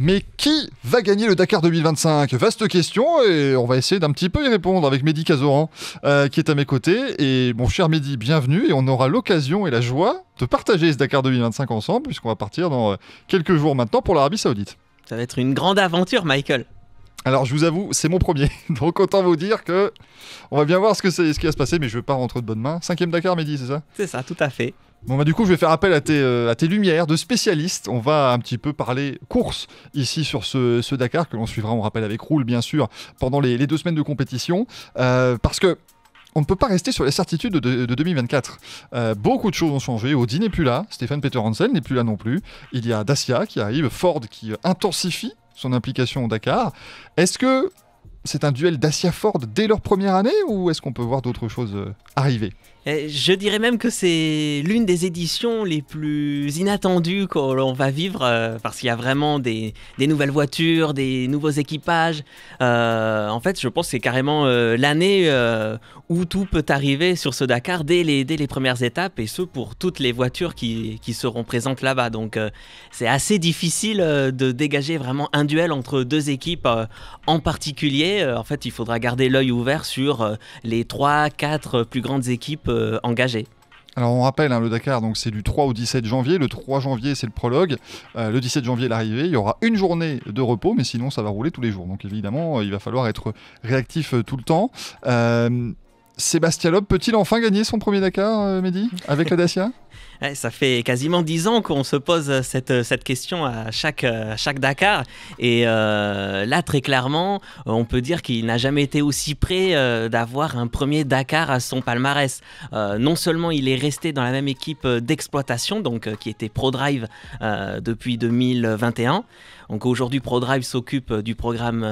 Mais qui va gagner le Dakar 2025? Vaste question et on va essayer d'un petit peu y répondre avec Mehdi Cazoran qui est à mes côtés. Et mon cher Mehdi, bienvenue et on aura l'occasion et la joie de partager ce Dakar 2025 ensemble puisqu'on va partir dans quelques jours maintenant pour l'Arabie Saoudite. Ça va être une grande aventure, Michael. Alors je vous avoue, c'est mon premier, donc autant vous dire que on va bien voir ce qui va se passer, mais je ne veux pas rentrer de bonnes mains. 5e Dakar, Mehdi, c'est ça? C'est ça, tout à fait. Bon bah du coup je vais faire appel à tes lumières de spécialistes. On va un petit peu parler course ici sur ce Dakar que l'on suivra, on rappelle, avec Roule bien sûr, pendant les 2 semaines de compétition. Parce que on ne peut pas rester sur les certitudes de 2024. Beaucoup de choses ont changé. Audi n'est plus là, Stéphane Peter Hansel n'est plus là non plus. Il y a Dacia qui arrive, Ford qui intensifie son implication au Dakar. Est-ce que c'est un duel Dacia-Ford dès leur première année ou est-ce qu'on peut voir d'autres choses arriver ? Je dirais même que c'est l'une des éditions les plus inattendues qu'on va vivre parce qu'il y a vraiment des nouvelles voitures, des nouveaux équipages. En fait, je pense que c'est carrément l'année où tout peut arriver sur ce Dakar dès les premières étapes et ce pour toutes les voitures qui seront présentes là-bas. Donc c'est assez difficile de dégager vraiment un duel entre 2 équipes en particulier. En fait, il faudra garder l'œil ouvert sur les 3-4 plus grandes équipes engagées. Alors on rappelle, le Dakar, donc c'est du 3 au 17 janvier. Le 3 janvier, c'est le prologue. Le 17 janvier, l'arrivée. Il y aura une journée de repos, mais sinon, ça va rouler tous les jours. Donc évidemment, il va falloir être réactif tout le temps. Sébastien Loeb peut-il enfin gagner son premier Dakar, Mehdi, avec la Dacia ? Ouais, ça fait quasiment 10 ans qu'on se pose cette question à chaque Dakar et là très clairement on peut dire qu'il n'a jamais été aussi près d'avoir un premier Dakar à son palmarès. Non seulement il est resté dans la même équipe d'exploitation donc qui était ProDrive depuis 2021. Donc aujourd'hui, ProDrive s'occupe du programme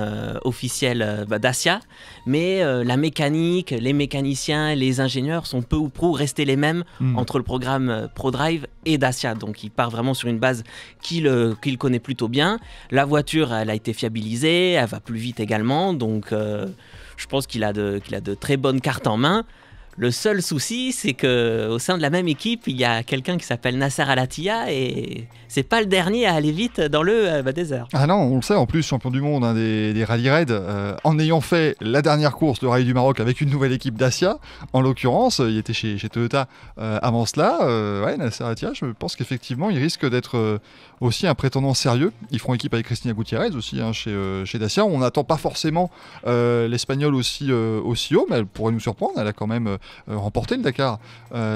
officiel Dacia, mais la mécanique, les mécaniciens, les ingénieurs sont peu ou prou restés les mêmes entre le programme ProDrive et Dacia. Donc il part vraiment sur une base qu'il connaît plutôt bien. La voiture, elle a été fiabilisée, elle va plus vite également, donc je pense qu'il a de très bonnes cartes en main. Le seul souci, c'est qu'au sein de la même équipe, il y a quelqu'un qui s'appelle Nasser Al-Attiyah et c'est pas le dernier à aller vite dans le désert. Ah non, on le sait, en plus, champion du monde des rallye raids, en ayant fait la dernière course de rallye du Maroc avec une nouvelle équipe Dacia, en l'occurrence, il était chez Toyota avant cela. Ouais, Nasser Al-Attiyah, je pense qu'effectivement, il risque d'être aussi un prétendant sérieux. Ils feront équipe avec Cristina Gutiérrez aussi chez Dacia. On n'attend pas forcément l'Espagnole aussi haut, mais elle pourrait nous surprendre. Elle a quand même remporté le Dakar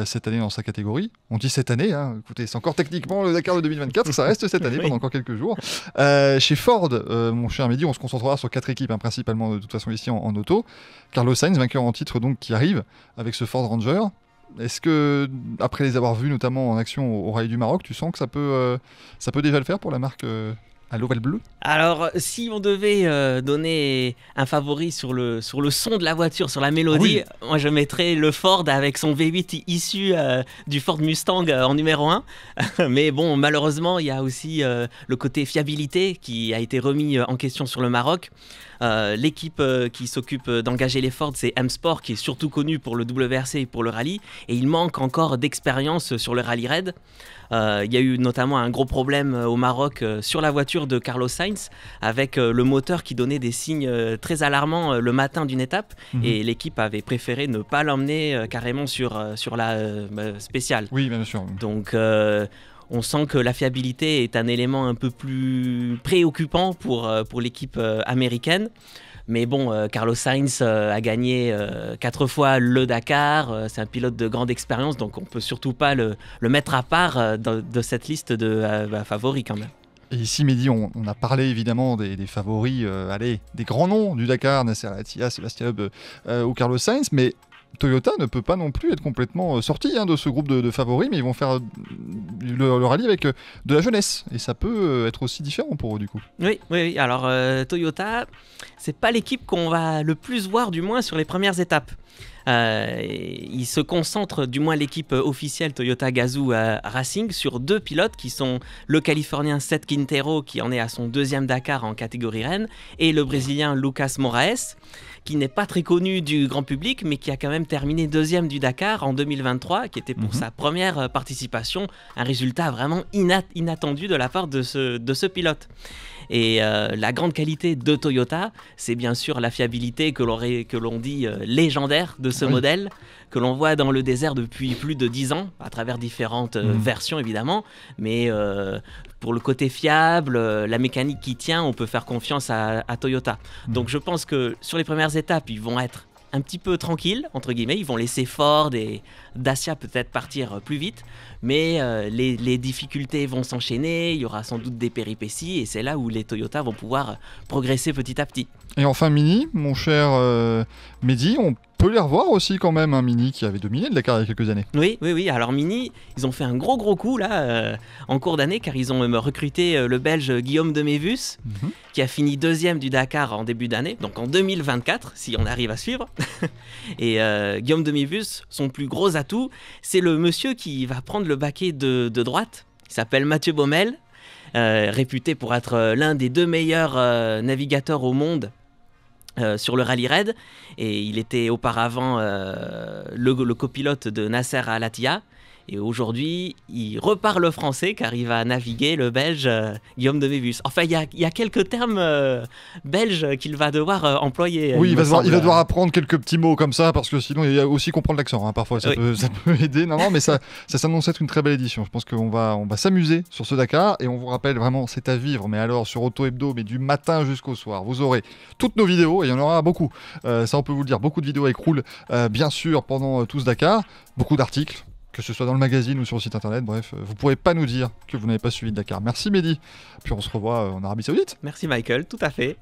cette année dans sa catégorie. On dit cette année, écoutez, c'est encore techniquement le Dakar de 2024, ça reste cette année pendant encore quelques jours. Chez Ford, mon cher Mehdi, on se concentrera sur 4 équipes, principalement de toute façon ici en auto. Carlos Sainz, vainqueur en titre donc, qui arrive avec ce Ford Ranger. Est-ce que, après les avoir vus notamment en action au Rallye du Maroc, tu sens que ça peut déjà le faire pour la marque à l'ovale bleu? Alors, si on devait donner un favori sur le son de la voiture, sur la mélodie, moi je mettrais le Ford avec son V8 issu du Ford Mustang en numéro 1. Mais bon, malheureusement, il y a aussi le côté fiabilité qui a été remis en question sur le Maroc. L'équipe qui s'occupe d'engager les Ford, c'est M-Sport, qui est surtout connu pour le WRC et pour le rallye. Et il manque encore d'expérience sur le rallye raid. Il y a eu notamment un gros problème au Maroc sur la voiture de Carlos Sainz avec le moteur qui donnait des signes très alarmants le matin d'une étape et l'équipe avait préféré ne pas l'emmener carrément sur la spéciale. Oui, bien sûr. Donc on sent que la fiabilité est un élément un peu plus préoccupant pour l'équipe américaine. Mais bon, Carlos Sainz a gagné 4 fois le Dakar, c'est un pilote de grande expérience, donc on ne peut surtout pas le mettre à part de cette liste de favoris quand même. Et ici, Mehdi, on a parlé évidemment des favoris, des grands noms du Dakar, Nasser Al-Attiyah, Sébastien Loeb ou Carlos Sainz, mais Toyota ne peut pas non plus être complètement sorti de ce groupe de favoris, mais ils vont faire le rallye avec de la jeunesse. Et ça peut être aussi différent pour eux, du coup. Oui. Alors, Toyota, c'est pas l'équipe qu'on va le plus voir, du moins, sur les premières étapes. Il se concentre, du moins l'équipe officielle Toyota Gazoo Racing, sur 2 pilotes qui sont le Californien Seth Quintero, qui en est à son 2e Dakar en catégorie Rennes, et le Brésilien Lucas Moraes, qui n'est pas très connu du grand public, mais qui a quand même terminé 2e du Dakar en 2023, qui était pour sa première participation, un résultat vraiment inattendu de la part de ce pilote. Et la grande qualité de Toyota, c'est bien sûr la fiabilité que l'on dit légendaire de ce modèle, que l'on voit dans le désert depuis plus de 10 ans, à travers différentes versions évidemment, mais pour le côté fiable, la mécanique qui tient, on peut faire confiance à Toyota. Donc je pense que sur les premières étapes, ils vont être un petit peu tranquilles, entre guillemets, ils vont laisser Ford et Dacia peut-être partir plus vite, mais les difficultés vont s'enchaîner, il y aura sans doute des péripéties, et c'est là où les Toyota vont pouvoir progresser petit à petit. Et enfin Mini, mon cher Mehdi, on peut les revoir aussi quand même, un Mini qui avait dominé le Dakar il y a quelques années. Oui, alors Mini, ils ont fait un gros coup là, en cours d'année, car ils ont recruté le Belge Guillaume de Mévus, qui a fini 2e du Dakar en début d'année, donc en 2024, si on arrive à suivre. Et Guillaume de Mévus, son plus gros atout, c'est le monsieur qui va prendre le baquet de droite. Il s'appelle Mathieu Baumel, réputé pour être l'un des 2 meilleurs navigateurs au monde sur le rallye raid, et il était auparavant le copilote de Nasser Al-Attiyah. Et aujourd'hui, il reparle français car il va naviguer le Belge Guillaume de Mévus. Enfin, il y a quelques termes belges qu'il va devoir employer. Oui, il va devoir apprendre quelques petits mots comme ça, parce que sinon, il y a aussi comprendre l'accent. Hein, parfois, ça peut aider. Non, mais ça s'annonce être une très belle édition. Je pense qu'on va s'amuser sur ce Dakar. Et on vous rappelle vraiment, c'est à vivre. Mais alors, sur Auto Hebdo, mais du matin jusqu'au soir, vous aurez toutes nos vidéos. Et il y en aura beaucoup. Ça, on peut vous le dire. Beaucoup de vidéos écroulent, bien sûr, pendant tout ce Dakar. Beaucoup d'articles, que ce soit dans le magazine ou sur le site internet, bref, vous ne pourrez pas nous dire que vous n'avez pas suivi le Dakar. Merci Mehdi, puis on se revoit en Arabie Saoudite. Merci Michael, tout à fait.